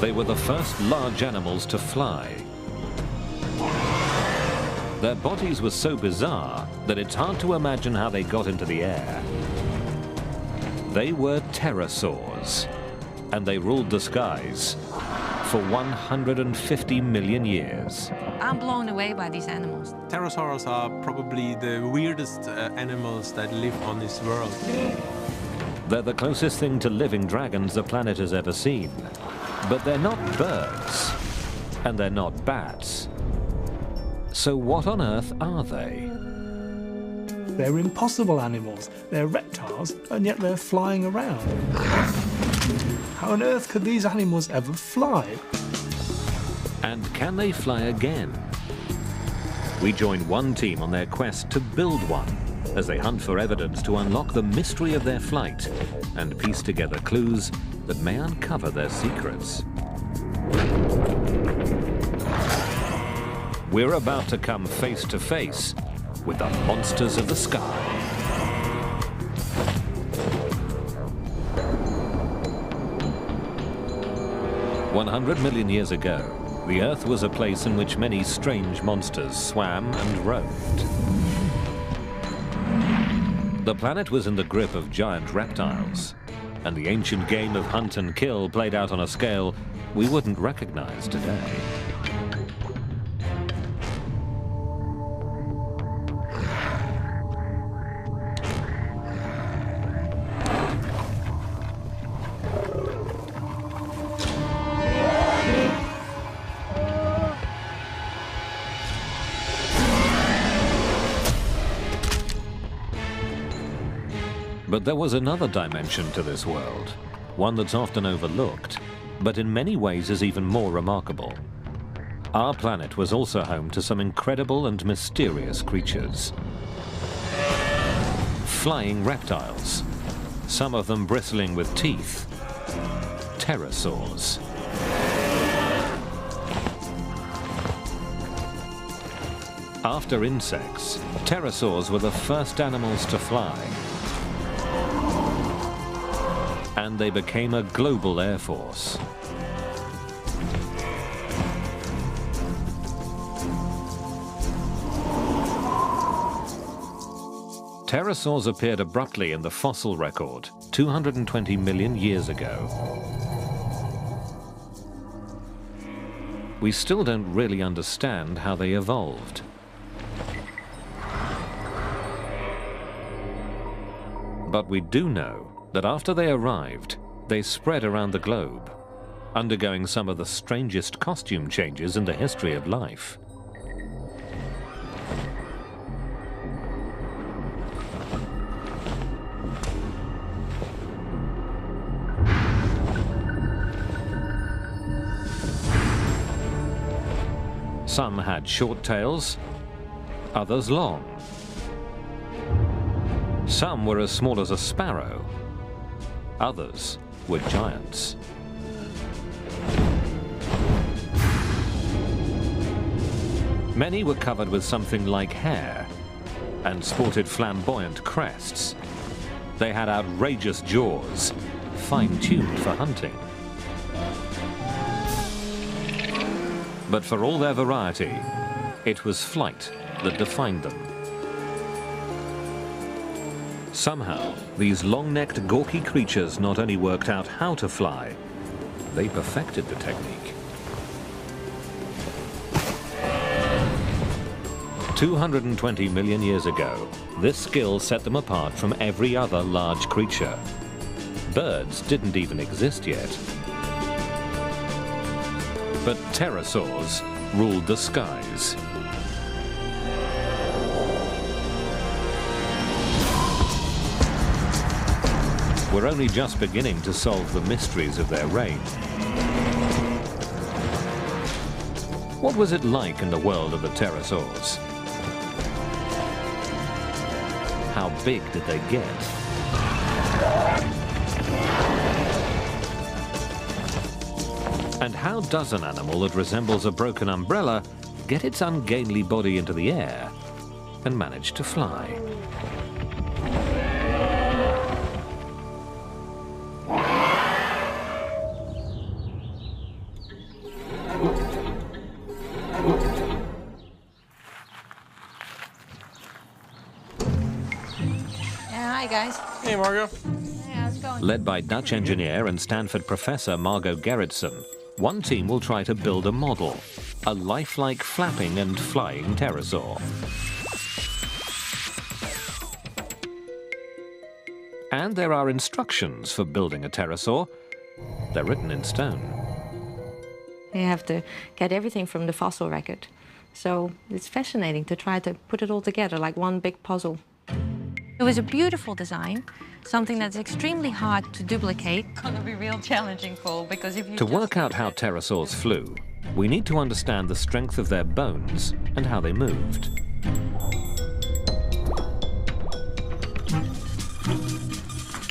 They were the first large animals to fly. Their bodies were so bizarre that it's hard to imagine how they got into the air. They were pterosaurs, and they ruled the skies for 150 million years. I'm blown away by these animals. Pterosaurs are probably the weirdest animals that live on this world. They're the closest thing to living dragons the planet has ever seen. But they're not birds, and they're not bats. So what on earth are they? They're impossible animals. They're reptiles, and yet they're flying around. How on earth could these animals ever fly? And can they fly again? We join one team on their quest to build one, as they hunt for evidence to unlock the mystery of their flight and piece together clues that may uncover their secrets. We're about to come face to face with the monsters of the sky. "100 million years ago, the Earth was a place in which many strange monsters swam and roamed. The planet was in the grip of giant reptiles, and the ancient game of hunt and kill played out on a scale we wouldn't recognize today. But there was another dimension to this world, one that's often overlooked, but in many ways is even more remarkable. Our planet was also home to some incredible and mysterious creatures. Flying reptiles, some of them bristling with teeth. Pterosaurs. After insects, pterosaurs were the first animals to fly. And they became a global air force. Pterosaurs appeared abruptly in the fossil record 220 million years ago. We still don't really understand how they evolved. But we do know that after they arrived, they spread around the globe, undergoing some of the strangest costume changes in the history of life. Some had short tails, others long. Some were as small as a sparrow. Others were giants. Many were covered with something like hair and sported flamboyant crests. They had outrageous jaws, fine-tuned for hunting. But for all their variety, it was flight that defined them. Somehow, these long-necked, gawky creatures not only worked out how to fly, they perfected the technique. 220 million years ago, this skill set them apart from every other large creature. Birds didn't even exist yet. But pterosaurs ruled the skies. We're only just beginning to solve the mysteries of their reign. What was it like in the world of the pterosaurs? How big did they get? And how does an animal that resembles a broken umbrella get its ungainly body into the air and manage to fly? Hi, guys. Hey, Margot. Hey, how's it going? Led by Dutch engineer and Stanford professor Margot Gerritsen, one team will try to build a model, a lifelike flapping and flying pterosaur. And there are instructions for building a pterosaur. They're written in stone. You have to get everything from the fossil record. So it's fascinating to try to put it all together like one big puzzle. It was a beautiful design, something that's extremely hard to duplicate. It's going to be real challenging, Paul, because if you To work out how pterosaurs flew, we need to understand the strength of their bones and how they moved.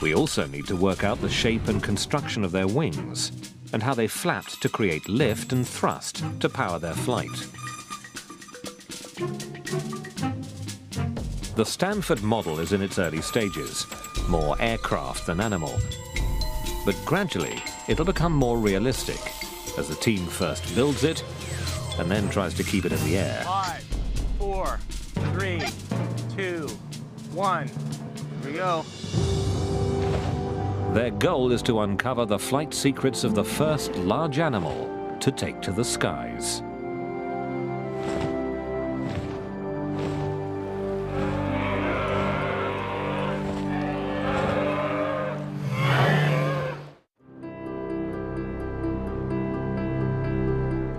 We also need to work out the shape and construction of their wings and how they flapped to create lift and thrust to power their flight. The Stanford model is in its early stages, more aircraft than animal. But gradually, it'll become more realistic as the team first builds it and then tries to keep it in the air. 5, 4, 3, 2, 1. Here we go. Their goal is to uncover the flight secrets of the first large animal to take to the skies.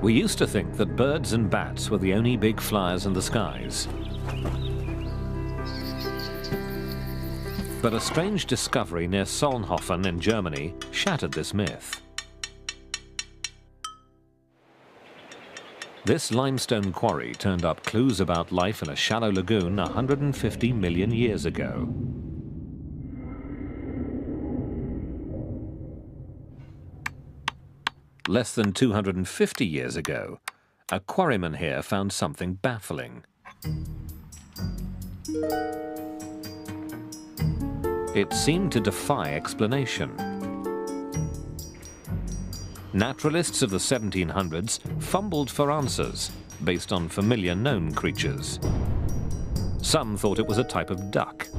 We used to think that birds and bats were the only big flyers in the skies. But a strange discovery near Solnhofen in Germany shattered this myth. This limestone quarry turned up clues about life in a shallow lagoon 150 million years ago. Less than 250 years ago, a quarryman here found something baffling. It seemed to defy explanation. Naturalists of the 1700s fumbled for answers based on familiar known creatures. Some thought it was a type of duck.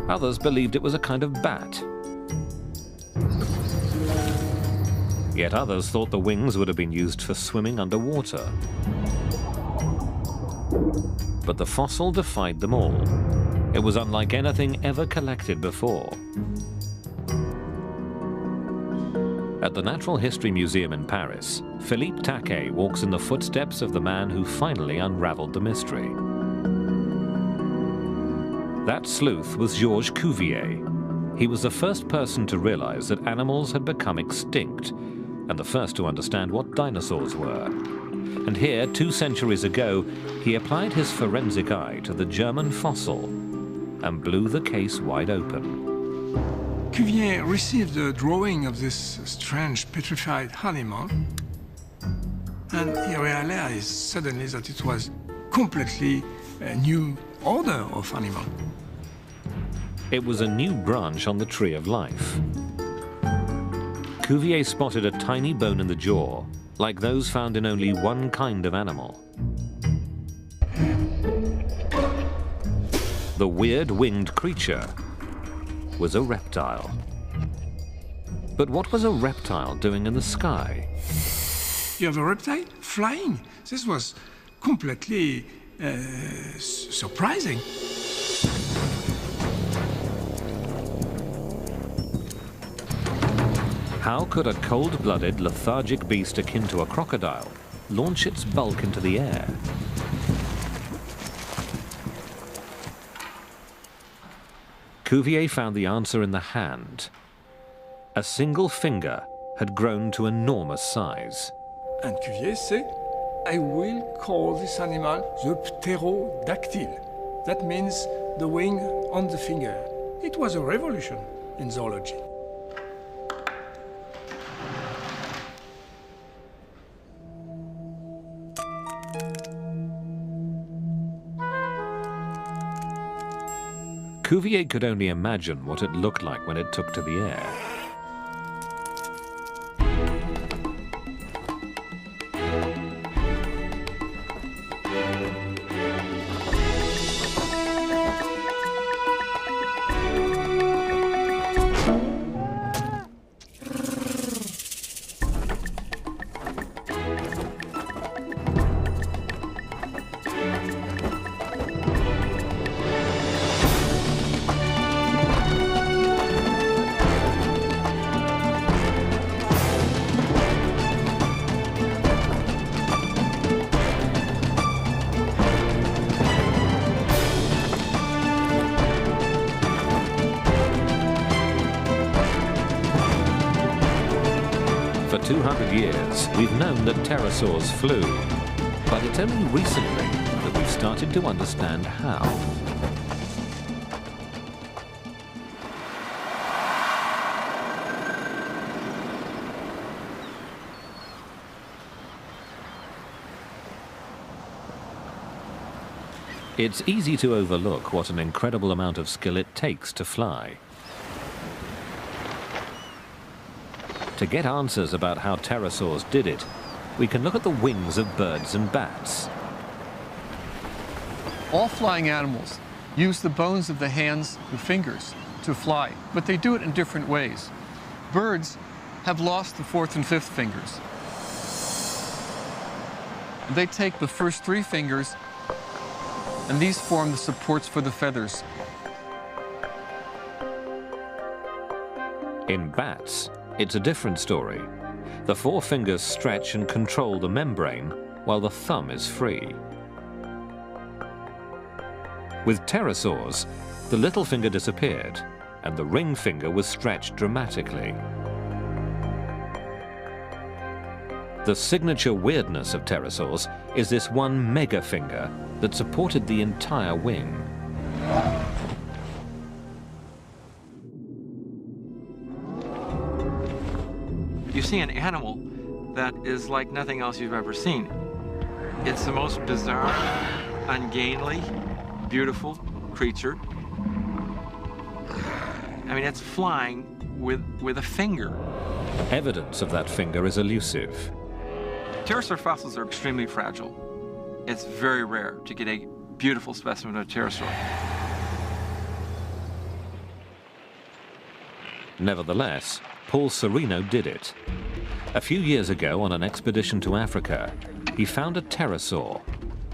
Others believed it was a kind of bat. Yet others thought the wings would have been used for swimming underwater. But the fossil defied them all. It was unlike anything ever collected before. At the Natural History Museum in Paris, Philippe Taquet walks in the footsteps of the man who finally unraveled the mystery. That sleuth was Georges Cuvier. He was the first person to realize that animals had become extinct and the first to understand what dinosaurs were. And here, 2 centuries ago, he applied his forensic eye to the German fossil and blew the case wide open. Cuvier received a drawing of this strange petrified animal, and he realized suddenly that it was completely a new order of animal. It was a new branch on the tree of life. Cuvier spotted a tiny bone in the jaw, like those found in only one kind of animal. The weird winged creature was a reptile. But what was a reptile doing in the sky? You have a reptile flying. This was completely surprising. How could a cold-blooded, lethargic beast akin to a crocodile launch its bulk into the air? Cuvier found the answer in the hand. A single finger had grown to enormous size. And Cuvier said, I will call this animal the pterodactyl. That means the wing on the finger. It was a revolution in zoology. Cuvier could only imagine what it looked like when it took to the air. 200 years, we've known that pterosaurs flew, but it's only recently that we've started to understand how. It's easy to overlook what an incredible amount of skill it takes to fly. To get answers about how pterosaurs did it, we can look at the wings of birds and bats. All flying animals use the bones of the hands and fingers to fly, but they do it in different ways. Birds have lost the fourth and fifth fingers. They take the first three fingers, and these form the supports for the feathers. In bats, it's a different story. The four fingers stretch and control the membrane, while the thumb is free. With pterosaurs, the little finger disappeared, and the ring finger was stretched dramatically. The signature weirdness of pterosaurs is this one mega finger that supported the entire wing. You see an animal that is like nothing else you've ever seen. It's the most bizarre, ungainly, beautiful creature. I mean, it's flying with a finger. Evidence of that finger is elusive. Pterosaur fossils are extremely fragile. It's very rare to get a beautiful specimen of a pterosaur. Nevertheless, Paul Serino did it. A few years ago, on an expedition to Africa, he found a pterosaur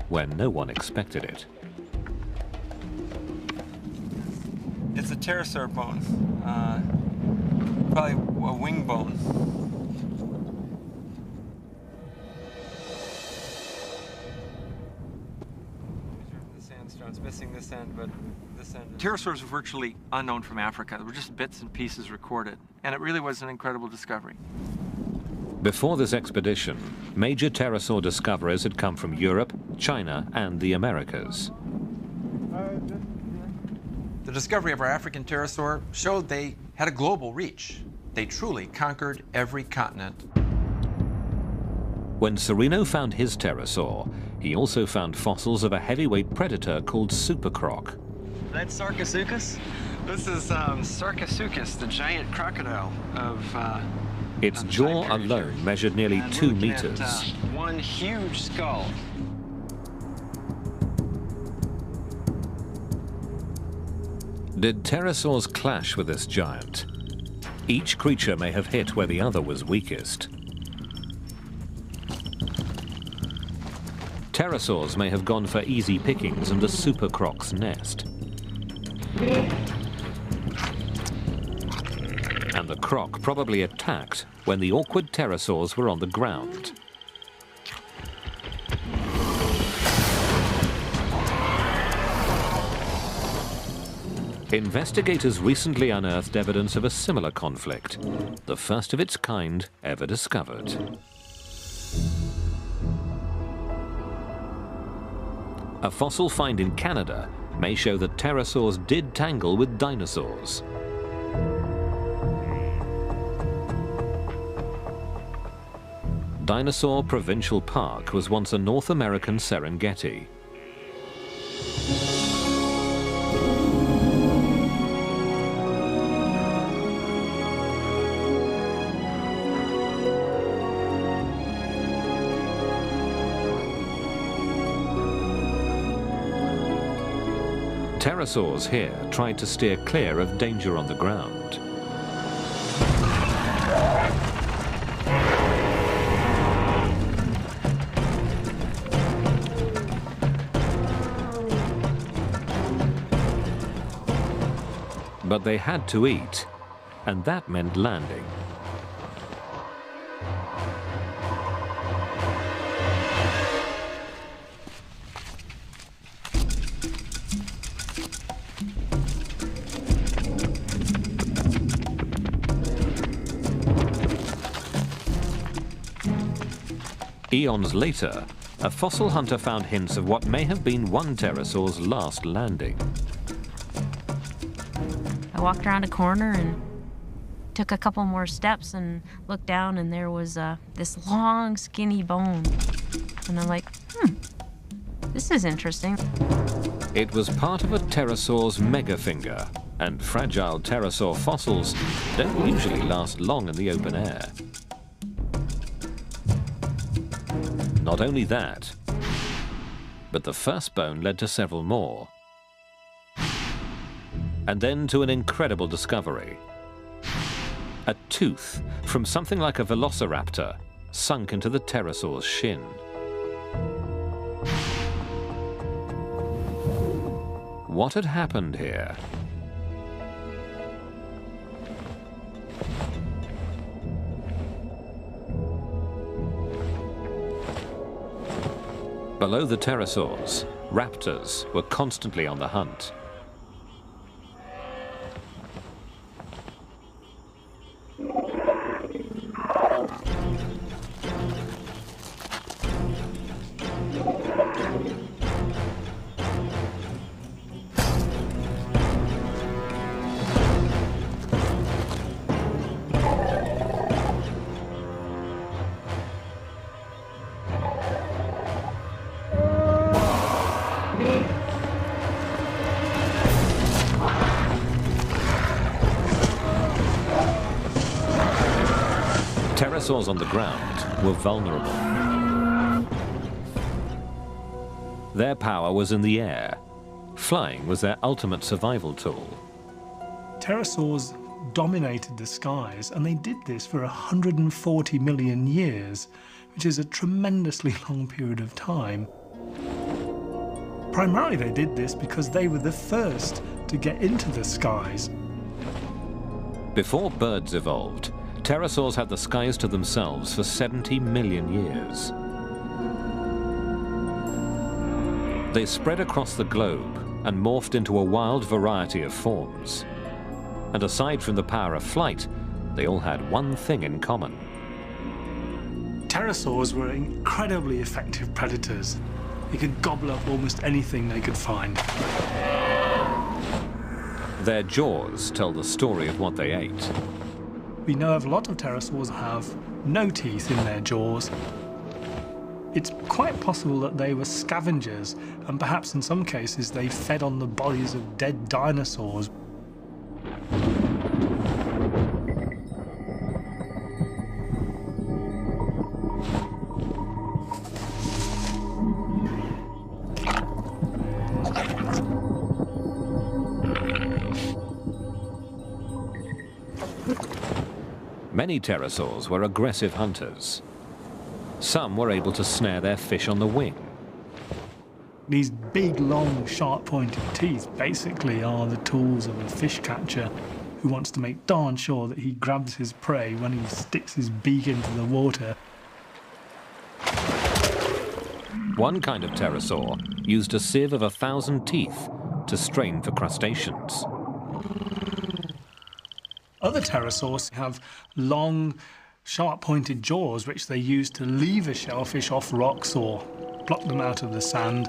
where no one expected it. It's a pterosaur bone, probably a wing bone. The sandstone's missing this end, but this end. Pterosaurs are virtually unknown from Africa. There were just bits and pieces recorded, and it really was an incredible discovery. Before this expedition, major pterosaur discoveries had come from Europe, China, and the Americas. The discovery of our African pterosaur showed they had a global reach. They truly conquered every continent. When Serino found his pterosaur, he also found fossils of a heavyweight predator called supercroc. That's Sarcosuchus? This is Sarcosuchus, the giant crocodile of its jaw alone measured nearly 2 meters. One huge skull. Did pterosaurs clash with this giant? Each creature may have hit where the other was weakest. Pterosaurs may have gone for easy pickings and a supercroc's nest. And the croc probably attacked when the awkward pterosaurs were on the ground. Investigators recently unearthed evidence of a similar conflict, the first of its kind ever discovered. A fossil find in Canada may show that pterosaurs did tangle with dinosaurs. Dinosaur Provincial Park was once a North American Serengeti. Pterosaurs here tried to steer clear of danger on the ground. But they had to eat, and that meant landing. Eons later, a fossil hunter found hints of what may have been one pterosaur's last landing. I walked around a corner and took a couple more steps and looked down, and there was this long, skinny bone. And I'm like, this is interesting. It was part of a pterosaur's megafinger, and fragile pterosaur fossils don't usually last long in the open air. Not only that, but the first bone led to several more. And then to an incredible discovery. A tooth from something like a velociraptor sunk into the pterosaur's shin. What had happened here? Below the pterosaurs, raptors were constantly on the hunt. Pterosaurs on the ground were vulnerable. Their power was in the air. Flying was their ultimate survival tool. Pterosaurs dominated the skies, and they did this for 140 million years, which is a tremendously long period of time. Primarily they did this because they were the first to get into the skies. Before birds evolved, pterosaurs had the skies to themselves for 70 million years. They spread across the globe and morphed into a wild variety of forms. And aside from the power of flight, they all had one thing in common. Pterosaurs were incredibly effective predators. They could gobble up almost anything they could find. Their jaws tell the story of what they ate. We know of a lot of pterosaurs have no teeth in their jaws. It's quite possible that they were scavengers, and perhaps in some cases they fed on the bodies of dead dinosaurs. Many pterosaurs were aggressive hunters. Some were able to snare their fish on the wing. These big, long, sharp-pointed teeth basically are the tools of a fish catcher who wants to make darn sure that he grabs his prey when he sticks his beak into the water. One kind of pterosaur used a sieve of 1,000 teeth to strain for crustaceans. Other pterosaurs have long, sharp-pointed jaws which they use to lever shellfish off rocks or pluck them out of the sand.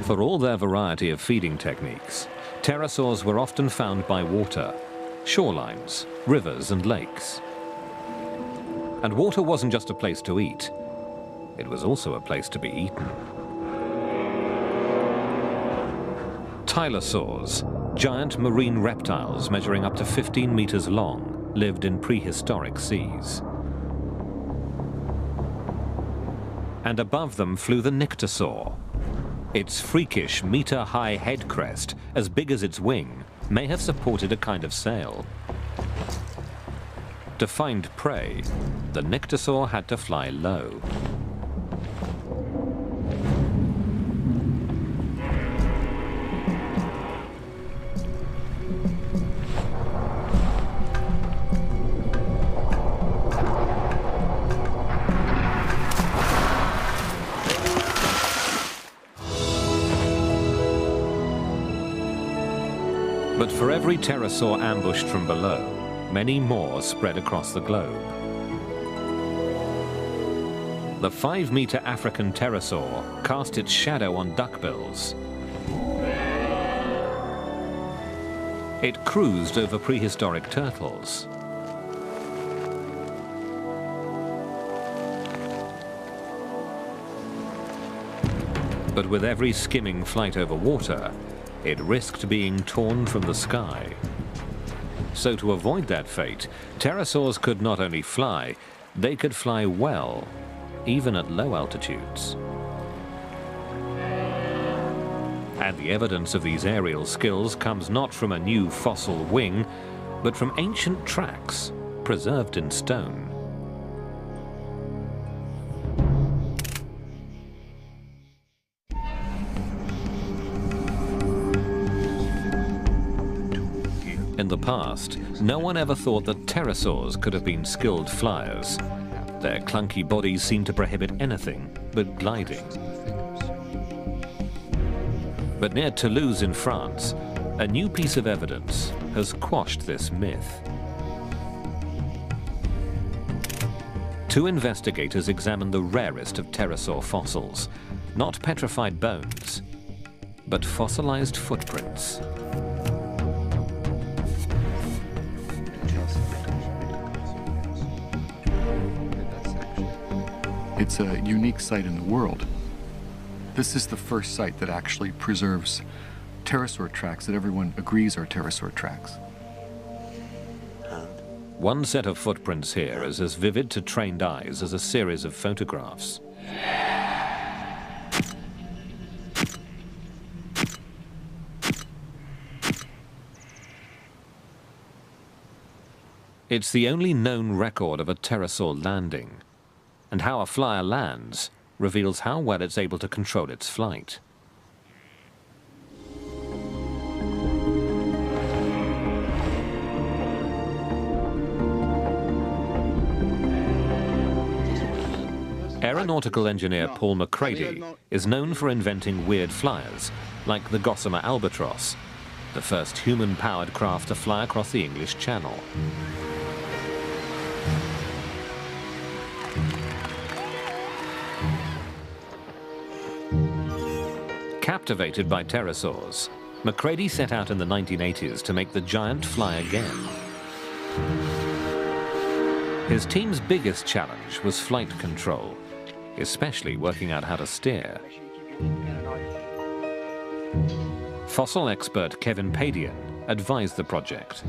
For all their variety of feeding techniques, pterosaurs were often found by water, shorelines, rivers and lakes. And water wasn't just a place to eat, it was also a place to be eaten. Tylosaurs, giant marine reptiles measuring up to 15 meters long, lived in prehistoric seas. And above them flew the nyctosaur. Its freakish meter-high head crest, as big as its wing, may have supported a kind of sail. To find prey, the nyctosaur had to fly low. But for every pterosaur ambushed from below, many more spread across the globe. The 5-meter African pterosaur cast its shadow on duckbills. It cruised over prehistoric turtles. But with every skimming flight over water, it risked being torn from the sky. So to avoid that fate, pterosaurs could not only fly, they could fly well, even at low altitudes. And the evidence of these aerial skills comes not from a new fossil wing, but from ancient tracks preserved in stone. In the past, no one ever thought that pterosaurs could have been skilled flyers. Their clunky bodies seemed to prohibit anything but gliding. But near Toulouse in France, a new piece of evidence has quashed this myth. 2 investigators examined the rarest of pterosaur fossils, not petrified bones, but fossilized footprints. It's a unique site in the world. This is the first site that actually preserves pterosaur tracks that everyone agrees are pterosaur tracks. One set of footprints here is as vivid to trained eyes as a series of photographs. It's the only known record of a pterosaur landing, and how a flyer lands reveals how well it's able to control its flight. Aeronautical engineer Paul McCready is known for inventing weird flyers, like the Gossamer Albatross, the first human-powered craft to fly across the English Channel. Captivated by pterosaurs, McCready set out in the 1980s to make the giant fly again. His team's biggest challenge was flight control, especially working out how to steer. Fossil expert Kevin Padian advised the project.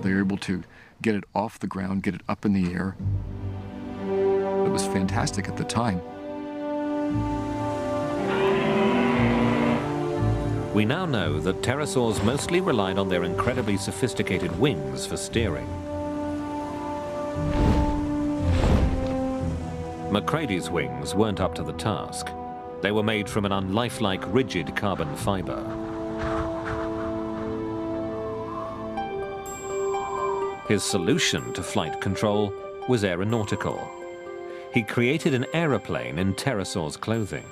They were able to get it off the ground, get it up in the air. It was fantastic at the time. We now know that pterosaurs mostly relied on their incredibly sophisticated wings for steering. McCready's wings weren't up to the task. They were made from an unlifelike, rigid carbon fiber. His solution to flight control was aeronautical. He created an aeroplane in pterosaur's clothing.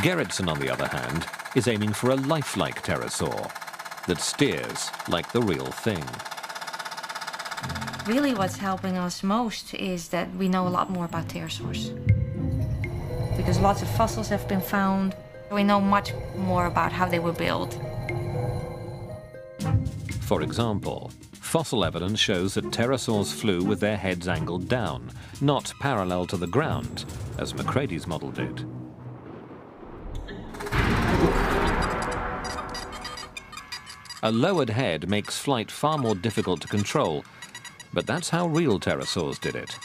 Gerritsen, on the other hand, is aiming for a lifelike pterosaur that steers like the real thing. Really what's helping us most is that we know a lot more about pterosaurs. Because lots of fossils have been found, we know much more about how they were built. For example, fossil evidence shows that pterosaurs flew with their heads angled down, not parallel to the ground, as McCready's model did. A lowered head makes flight far more difficult to control, but that's how real pterosaurs did it.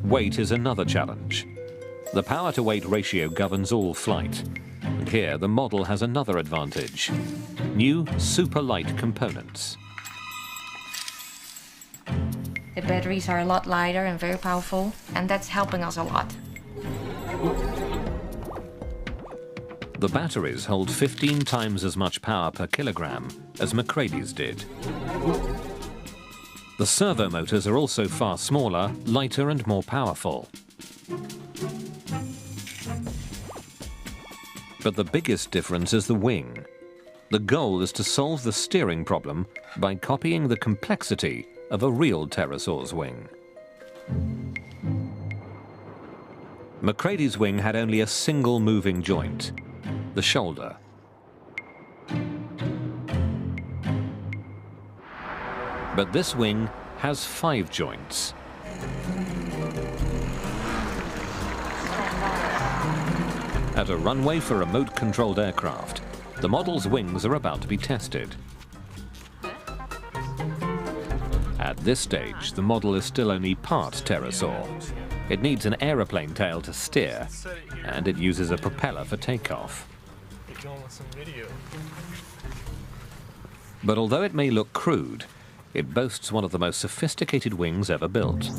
Weight is another challenge. The power-to-weight ratio governs all flight, and here the model has another advantage: new super-light components. The batteries are a lot lighter and very powerful, and that's helping us a lot. The batteries hold 15 times as much power per kilogram as Macready's did. The servo motors are also far smaller, lighter and more powerful. But the biggest difference is the wing. The goal is to solve the steering problem by copying the complexity of a real pterosaur's wing. Macready's wing had only a single moving joint, the shoulder. But this wing has 5 joints. At a runway for remote-controlled aircraft, the model's wings are about to be tested. At this stage, the model is still only part pterosaur. It needs an aeroplane tail to steer, and it uses a propeller for takeoff. But although it may look crude, it boasts one of the most sophisticated wings ever built.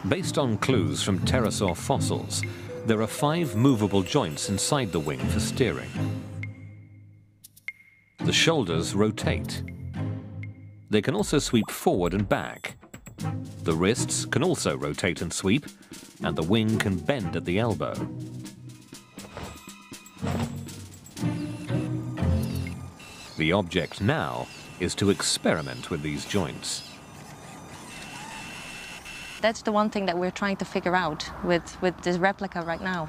Based on clues from pterosaur fossils, there are 5 movable joints inside the wing for steering. The shoulders rotate. They can also sweep forward and back. The wrists can also rotate and sweep, and the wing can bend at the elbow. The object now is to experiment with these joints. That's the one thing that we're trying to figure out with this replica right now.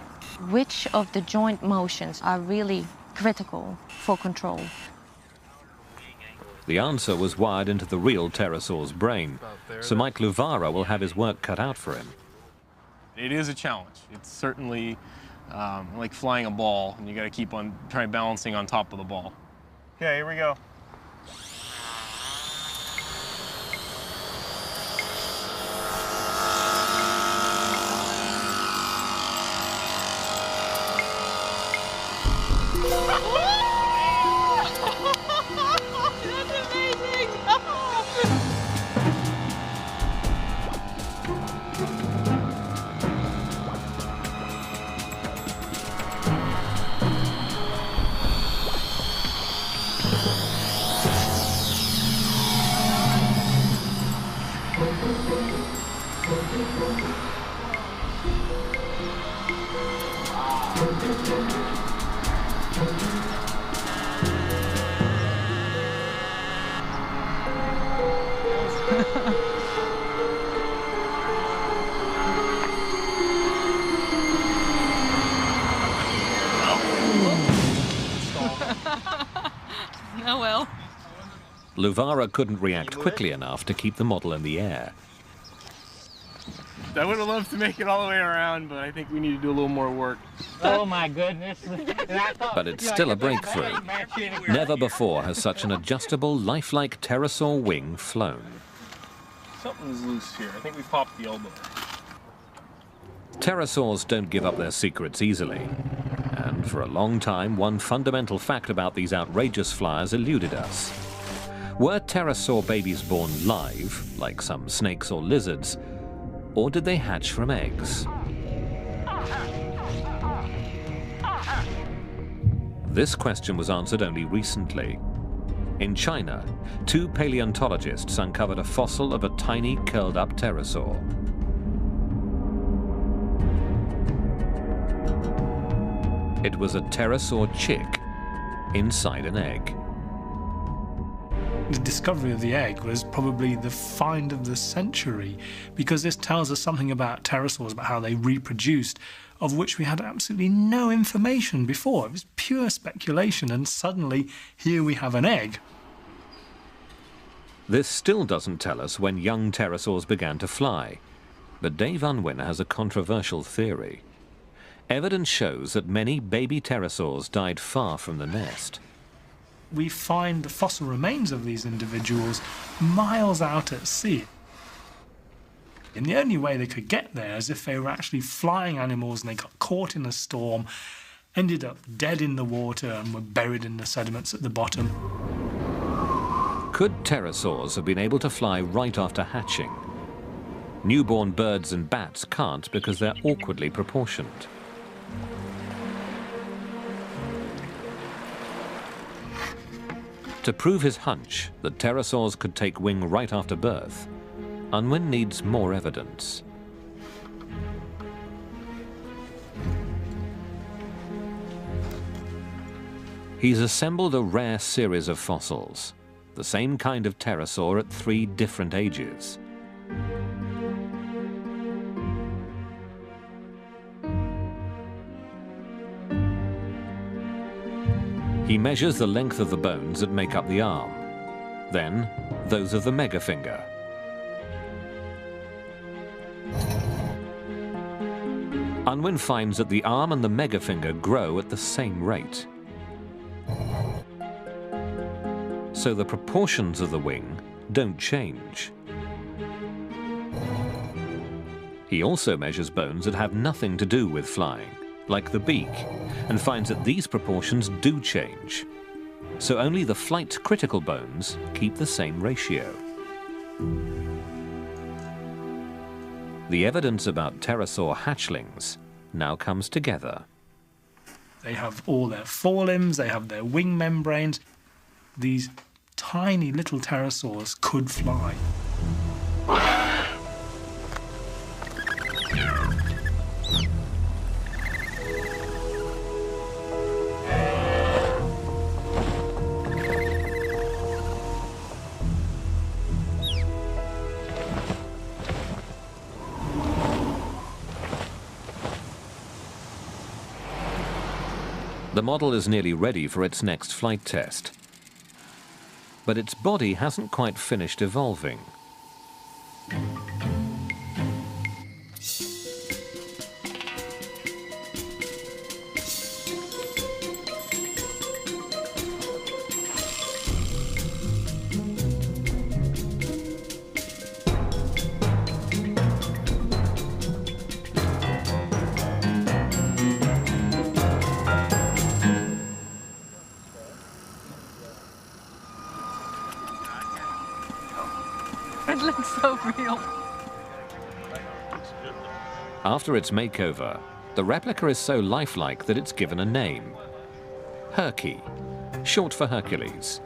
Which of the joint motions are really critical for control? The answer was wired into the real pterosaur's brain, so Mike Luvara will have his work cut out for him. It is a challenge. It's certainly like flying a ball, and you got to keep on trying balancing on top of the ball. Okay, here we go. Oh well. Luvara couldn't react quickly enough to keep the model in the air. I would have loved to make it all the way around, but I think we need to do a little more work. Oh my goodness. But it's still a breakthrough. Never before has such an adjustable, lifelike pterosaur wing flown. Something's loose here. I think we popped the elbow. Pterosaurs don't give up their secrets easily. And for a long time, one fundamental fact about these outrageous flyers eluded us. Were pterosaur babies born live, like some snakes or lizards, or did they hatch from eggs? This question was answered only recently. In China, 2 paleontologists uncovered a fossil of a tiny curled-up pterosaur. It was a pterosaur chick inside an egg. The discovery of the egg was probably the find of the century, because this tells us something about pterosaurs, about how they reproduced, of which we had absolutely no information before. It was pure speculation, and suddenly here we have an egg. This still doesn't tell us when young pterosaurs began to fly, but Dave Unwin has a controversial theory. Evidence shows that many baby pterosaurs died far from the nest. We find the fossil remains of these individuals miles out at sea. And the only way they could get there is if they were actually flying animals and they got caught in a storm, ended up dead in the water and were buried in the sediments at the bottom. Could pterosaurs have been able to fly right after hatching? Newborn birds and bats can't because they're awkwardly proportioned. To prove his hunch that pterosaurs could take wing right after birth, Unwin needs more evidence. He's assembled a rare series of fossils, the same kind of pterosaur at 3 different ages. He measures the length of the bones that make up the arm, then those of the megafinger. Unwin finds that the arm and the megafinger grow at the same rate. So the proportions of the wing don't change. He also measures bones that have nothing to do with flying, like the beak, and finds that these proportions do change. So only the flight-critical bones keep the same ratio. The evidence about pterosaur hatchlings now comes together. They have all their forelimbs, they have their wing membranes. These tiny little pterosaurs could fly. The model is nearly ready for its next flight test. But its body hasn't quite finished evolving. It looks so real. After its makeover, the replica is so lifelike that it's given a name. Herky, short for Hercules.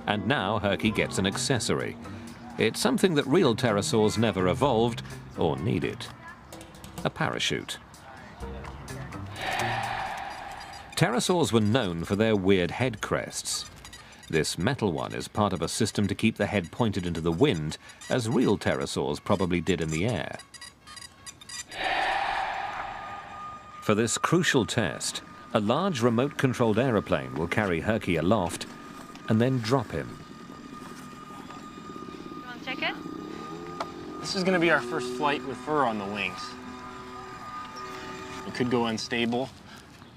And now Herky gets an accessory. It's something that real pterosaurs never evolved or needed. A parachute. Pterosaurs were known for their weird head crests. This metal one is part of a system to keep the head pointed into the wind, as real pterosaurs probably did in the air. For this crucial test, a large remote-controlled aeroplane will carry Herky aloft and then drop him. You want to check it? This is going to be our first flight with fur on the wings. It could go unstable,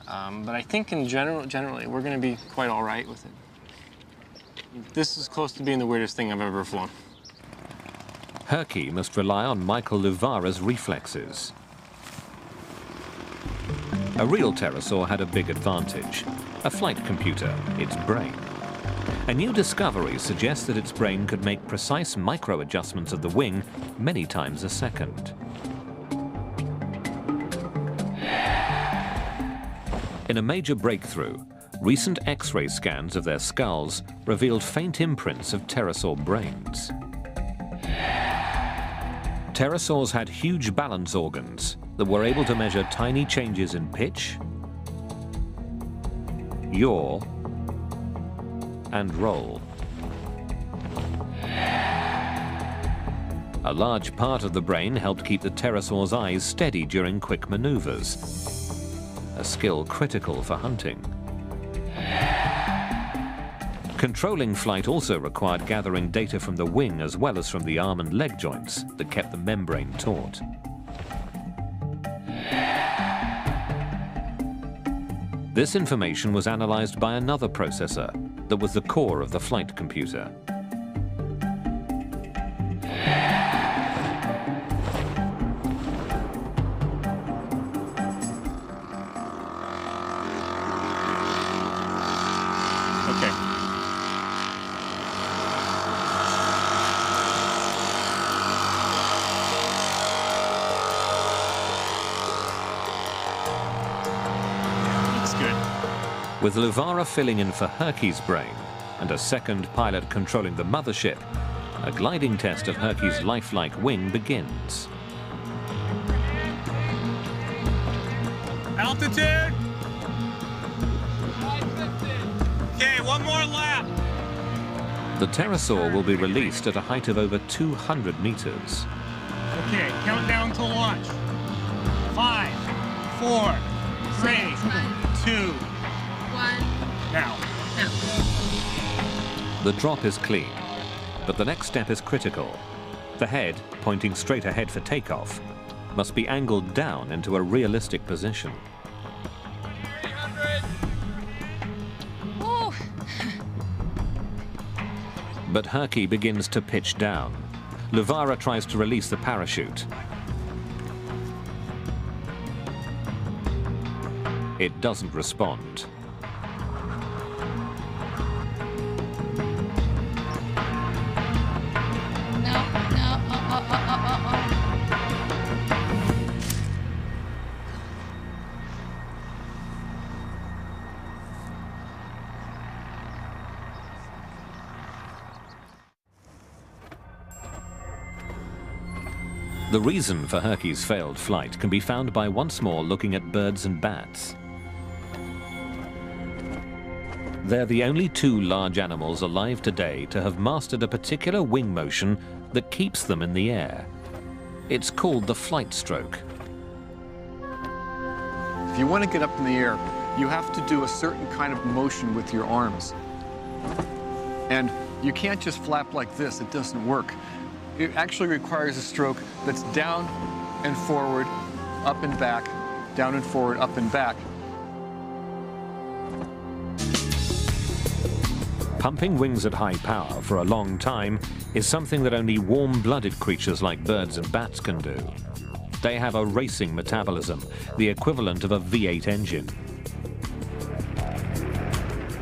but I think in generally we're going to be quite all right with it. This is close to being the weirdest thing I've ever flown. Herky must rely on Michael Luvara's reflexes. A real pterosaur had a big advantage, a flight computer, its brain. A new discovery suggests that its brain could make precise micro-adjustments of the wing many times a second. In a major breakthrough, recent X-ray scans of their skulls revealed faint imprints of pterosaur brains. Pterosaurs had huge balance organs that were able to measure tiny changes in pitch, yaw, and roll. A large part of the brain helped keep the pterosaur's eyes steady during quick maneuvers, a skill critical for hunting. Controlling flight also required gathering data from the wing as well as from the arm and leg joints that kept the membrane taut. This information was analyzed by another processor that was the core of the flight computer. With Luvara filling in for Herky's brain and a second pilot controlling the mothership, a gliding test of Herky's lifelike wing begins. Altitude. Okay, one more lap. The pterosaur will be released at a height of over 200 meters. Okay, countdown to launch. 5, 4, 3, 2, 1. Now. The drop is clean, but the next step is critical. The head, pointing straight ahead for takeoff, must be angled down into a realistic position. But Herky begins to pitch down. Luvara tries to release the parachute. It doesn't respond. The reason for Herky's failed flight can be found by once more looking at birds and bats. They're the only two large animals alive today to have mastered a particular wing motion that keeps them in the air. It's called the flight stroke. If you want to get up in the air, you have to do a certain kind of motion with your arms. And you can't just flap like this, it doesn't work. It actually requires a stroke that's down and forward, up and back, down and forward, up and back. Pumping wings at high power for a long time is something that only warm-blooded creatures like birds and bats can do. They have a racing metabolism, the equivalent of a V8 engine.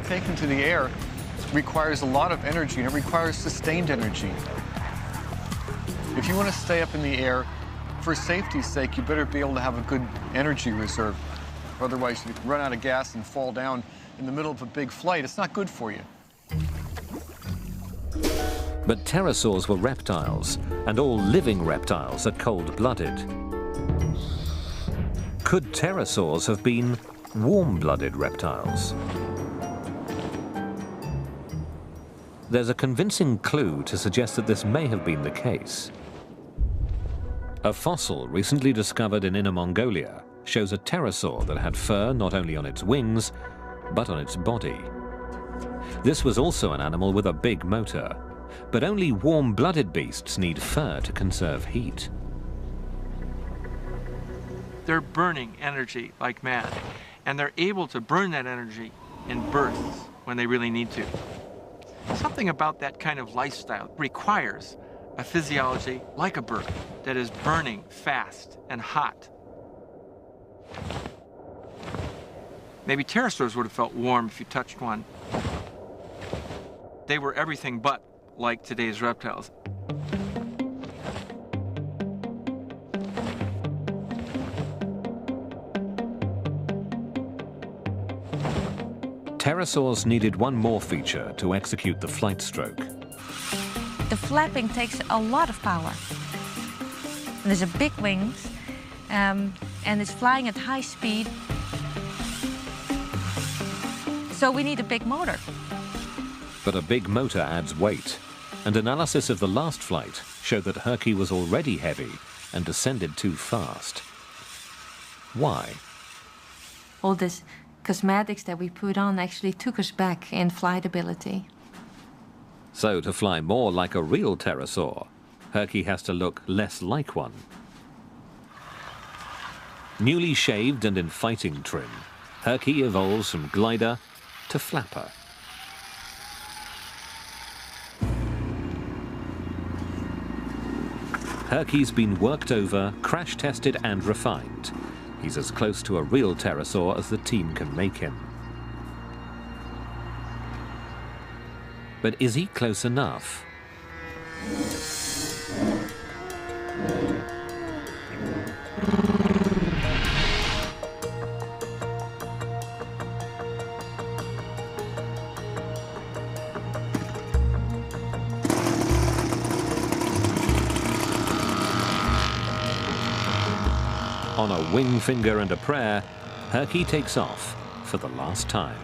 Taken to the air requires a lot of energy, and it requires sustained energy. If you want to stay up in the air, for safety's sake, you better be able to have a good energy reserve. Otherwise, you run out of gas and fall down in the middle of a big flight. It's not good for you. But pterosaurs were reptiles, and all living reptiles are cold-blooded. Could pterosaurs have been warm-blooded reptiles? There's a convincing clue to suggest that this may have been the case. A fossil recently discovered in Inner Mongolia shows a pterosaur that had fur not only on its wings, but on its body. This was also an animal with a big motor, but only warm-blooded beasts need fur to conserve heat. They're burning energy like mad, and they're able to burn that energy in bursts when they really need to. Something about that kind of lifestyle requires a physiology like a bird that is burning fast and hot. Maybe pterosaurs would have felt warm if you touched one. They were everything but like today's reptiles. Pterosaurs needed one more feature to execute the flight stroke. The flapping takes a lot of power. There's a big wings, and it's flying at high speed. So we need a big motor. But a big motor adds weight, and analysis of the last flight showed that Herky was already heavy and descended too fast. Why? All this cosmetics that we put on actually took us back in flight ability. So to fly more like a real pterosaur, Herky has to look less like one. Newly shaved and in fighting trim, Herky evolves from glider to flapper. Herky's been worked over, crash-tested and refined. He's as close to a real pterosaur as the team can make him. But is he close enough? On a wing finger and a prayer, Herky takes off for the last time.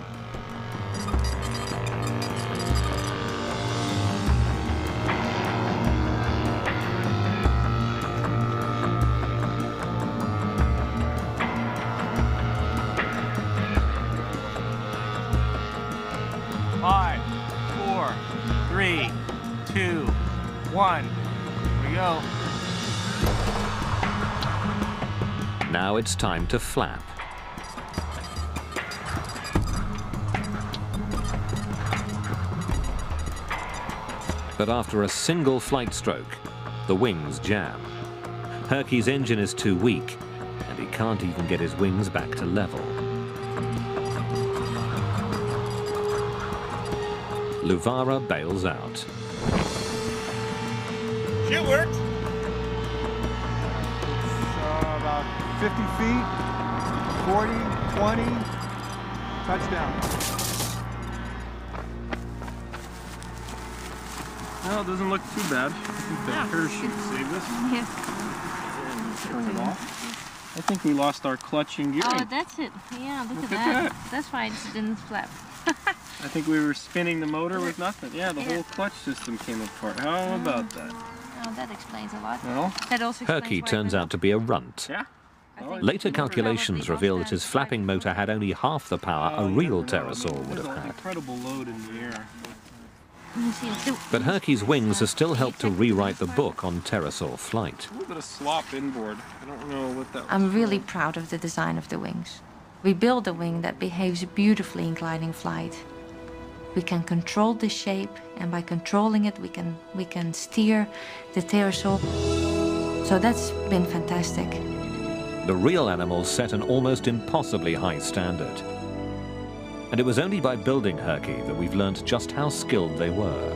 Five, 4, 3, 2, 1. Here we go. Now it's time to flap. But after a single flight stroke, the wings jam. Herky's engine is too weak, and he can't even get his wings back to level. Luvara bails out. Shit worked. About 50 feet, 40, 20, touchdown. No, it doesn't look too bad. I think the parachute saved us. Yeah. I think we lost our clutch and gearing. Oh, that's it. Yeah, look at that. That's why it didn't flap. I think we were spinning the motor with nothing. Yeah, the whole clutch system came apart. How about that? Oh, that explains a lot. No? That also Herky turns out to be a runt. Yeah. Later calculations reveal that his flapping motor had only half the power a real pterosaur would have had. Incredible load in the air. But Herky's wings have still helped to rewrite the book on pterosaur flight. A little bit of slop inboard. I don't know what that was. I'm really proud of the design of the wings. We built a wing that behaves beautifully in gliding flight. We can control the shape, and by controlling it, we can steer the pterosaur. So that's been fantastic. The real animals set an almost impossibly high standard. And it was only by building Herky that we've learned just how skilled they were.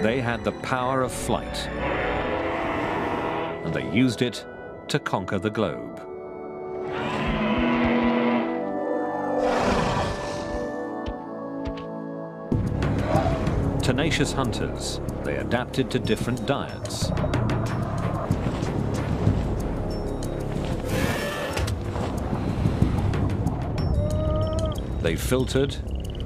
They had the power of flight, and they used it to conquer the globe. Tenacious hunters, they adapted to different diets. They filtered,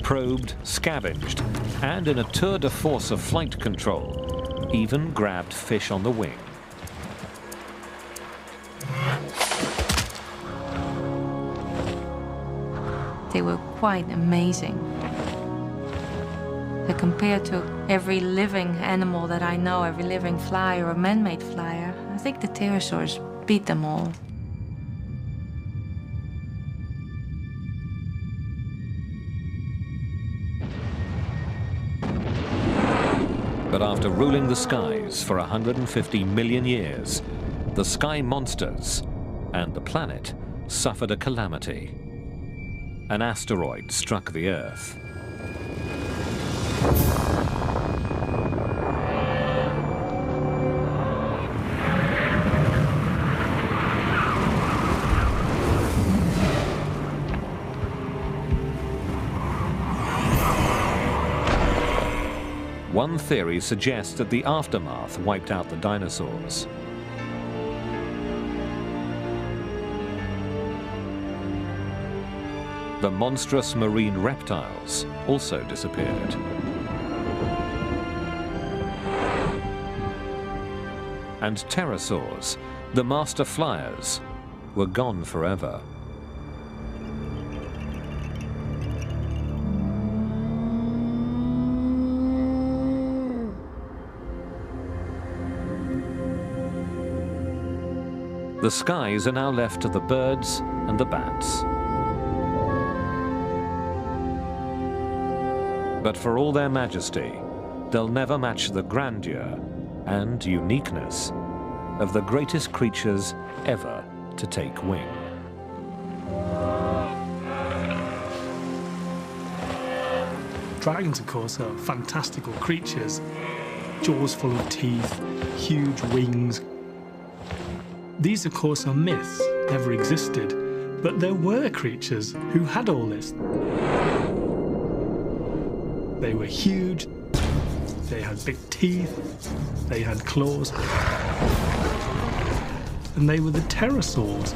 probed, scavenged, and in a tour de force of flight control, even grabbed fish on the wing. They were quite amazing. Compared to every living animal that I know, every living flyer or man-made flyer, I think the pterosaurs beat them all. But after ruling the skies for 150 million years, the sky monsters and the planet suffered a calamity. An asteroid struck the Earth. One theory suggests that the aftermath wiped out the dinosaurs. The monstrous marine reptiles also disappeared. And pterosaurs, the master flyers, were gone forever. The skies are now left to the birds and the bats. But for all their majesty, they'll never match the grandeur and uniqueness of the greatest creatures ever to take wing. Dragons, of course, are fantastical creatures. Jaws full of teeth, huge wings. These, of course, are myths, never existed, but there were creatures who had all this. They were huge, They had big teeth, they had claws, and they were the pterosaurs.